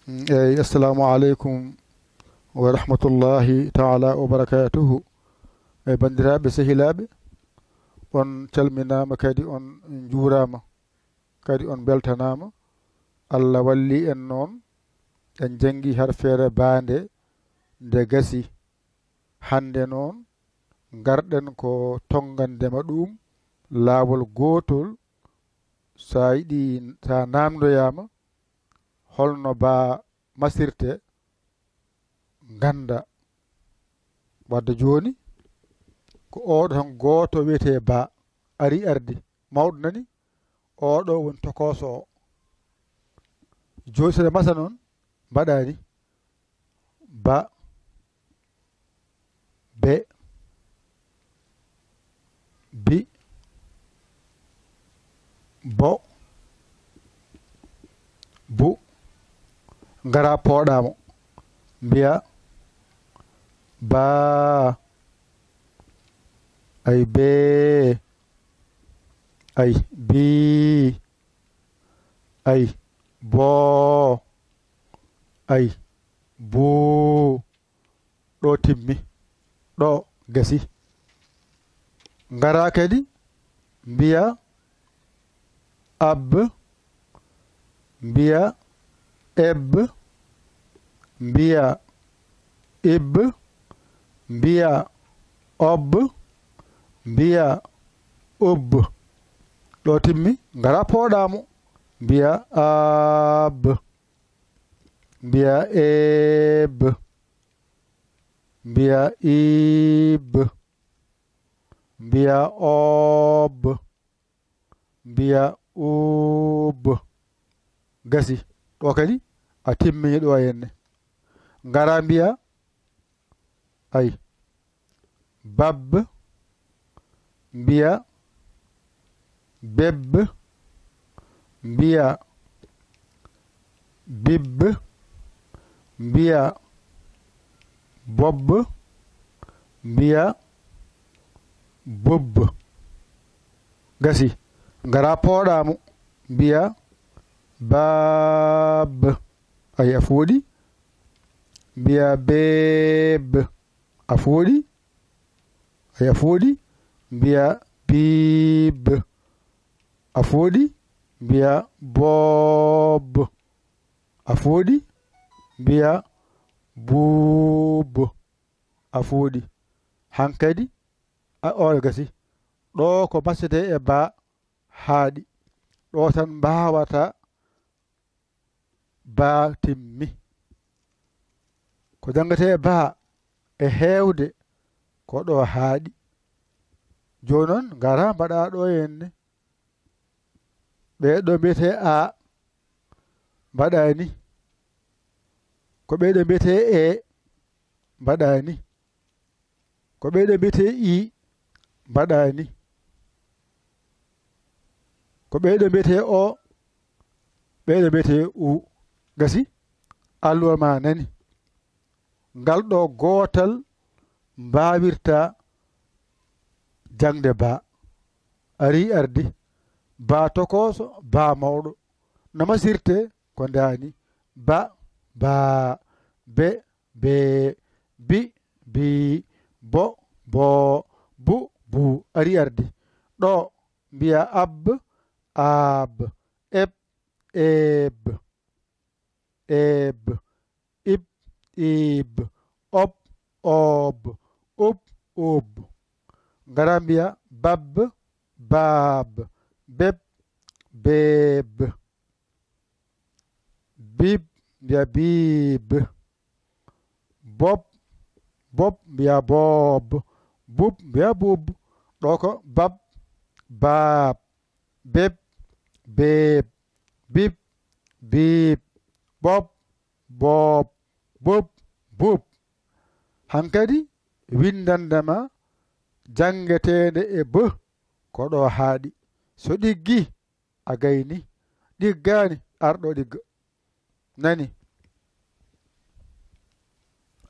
Assalamu alaikum wa rahmatullahi ta'ala wa barakatuhu. Bandiraɓe sehilaɓe, on calminama kadi on juurama kadi on beltanama. Allah walli en noon en jangi har feere baande nde gasi. Hande noon garɗen ko tongandema ɗum laawol gotol. Sa yiɗi sa namdoyama holno ba masirte ganda wadde joni ko oɗo tan goto wiyete ba ari ardi mawɗo nani oɗo woni tokoso o. Joni seɗa masa noon mbaɗani ba be bi bo bu ngara pooɗamo mbiya ba ay be ay bi ay bo ay bu ɗo timmi ɗo gasi. Ngara kadi mbiya ab mbiya eb mbiya ib mbiya ob mbiya ob ɗo timmi ngara pooɗamo mbiya ab mbiya eb mbiya ib mbiya ob mbiya ub gasi ɗo kadi a timmini ɗo henne. Ngara mbiya ay bab mbiya beb mbiya bib mbiya bob mbiya bob gasi. Ngara pooɗamo mbiya bab ay a fooɗi mbiya beb a fooɗi ay a fooɗi mbiya bib a fooɗi mbiya bob a fooɗi mbiya bub a fooɗi. Hankadi a oɗo gasi ɗo ko masete e ba haaɗi ɗo tan mbawata ba timmi. Ko jangate ba e hewde ko ɗo haaɗi. Joni noon ngara mbaɗa ɗo henne ɓeɗo mbiyete a mbaɗani ko ɓeɗo mbiyete e mbaɗani ko ɓeɗo mbiyete i mbaɗani ko ɓeɗo mbiyete o ɓeɗo mbiyete u gasi. Alluwa ma nani ngal ɗo gotal mbawirta jangde ba ari ardi ba tokoso ba mawɗo no masirte ko ndani ba ba be be bi bi bo bo bu bu ari ardi ɗo mbiya ab ab eb eb eb ib ib ob ob ub ub. Ngara mbiya bab bab beb beb bib mbiya bib bob bob mbiya bob bub mbiya bub ɗo ko bab bab beb beb bib bib bob bob bub bub. Hankadi windandema jangetede e b ko ɗo haaɗi. So ɗiggi a gayni ɗiggani arɗo ɗigga nani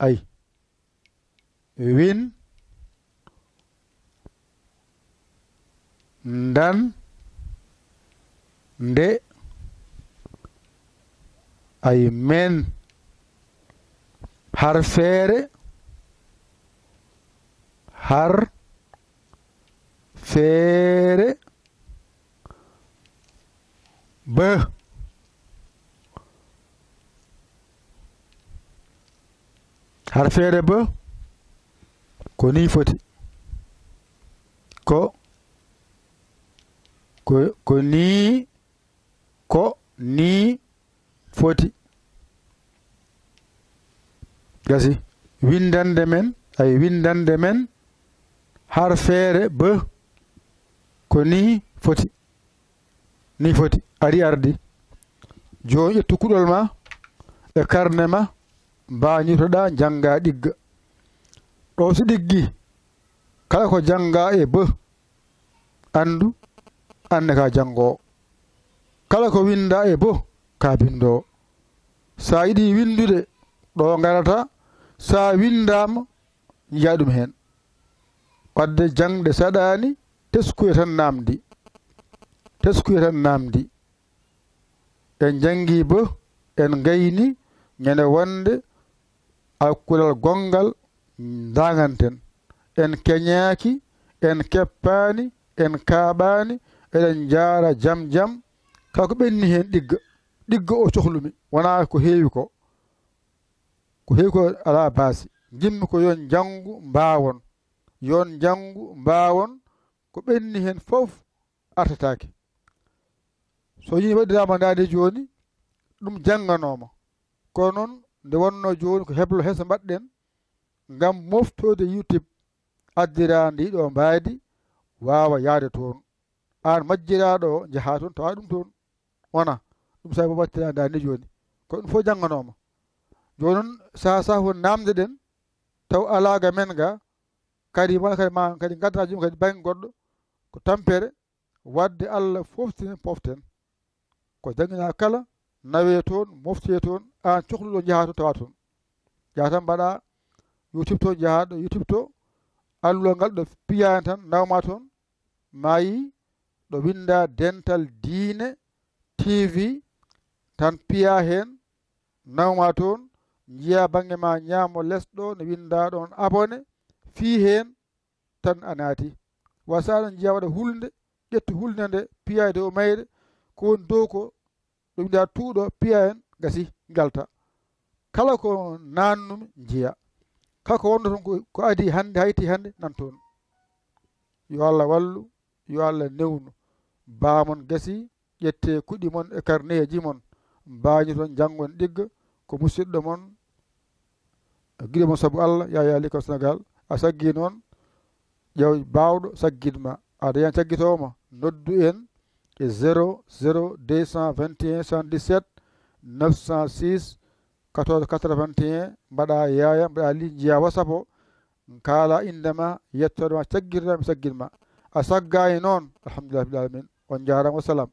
ay win ndan nde ay men har feere har feere ba har feere ba ko ni foti ko ni foti gasi windande men ay windande men har feere ba ko ni foti ari ardi joni ƴettu kuɗol ma e karne ma mbañitoɗa janga ɗigga ɗo so ɗiggi kala ko janga e ba andu anne ka jangowo kala ko winda e bo ka bindowo sa yiɗi windude ɗo garata sa windama jiya ɗum hen wadde jangde saɗani teskuye tan namdi en jangi bo en gayni ñande wonde hakkulal gongal daganten en keñaki en keppani en kaaɓani eɗen jaara jam kala ko ɓenni hen ɗigga o cohlumi wona ko heewi ko ala baasi jimmi ko yon jangu mbawon ko ɓenni hen fof artatake so yini waɗirama ndade joni ɗum janganoma kono noon nde wonno joni ko heblo hesa mbaɗɗen ngam moftode YouTube addirande ɗiɗo mbaadi wawa yaade toon an majjiraɗo o jaaha toon tawa ɗum toon wona ɗum sabi wattira ndande joni ko ɗum fof janganoma joni noon saha fo namde ɗen taw alaga men ga kadi ma kadi gaddata jum kadi banggue goɗɗo ko tampere wadde Allah foftinen poften ko jangina kala nawe toon moftoye toon an cohluɗo jaaha toon tawa toon jaa tan mbaɗa YouTube to jaahaɗo YouTube to allugol ngal ɗo piyani tan nawma toon mayi ɗo winda Dental Diine TV tan piya hen nawma toon jiya banggue ma ñaamo lesɗo ne winda ɗon abonné fi hen tan a naati wasaɗo jiya waɗa hulde ƴettu hulde nde piya e dow mayre ko woni dow ko ɗo winda tuuɗo piya hen gasi galta kala ko nannumi jiya kala ko wonno toon ko adi hande hayti hande nan toon yo Allah wallu yo Allah newnu bamon gasi ƴette kuɗi mon e carnet ji mon mbañi toon janggon ɗigga ko musidɗo mon guiɗo mon saabu Allah Yaya Ali ko Sénégal a saggi noon ƴew bawɗo saggidma aɗa yan caggitoma noddu en e 00 221 77 906 14 81 mbaɗa Yaya mbaɗa li jiya WhatsApp o kala indema yettode ma caggirɗa mi saggitma a saggani noon alhamdulillah rabbil alamin on jarama wassalam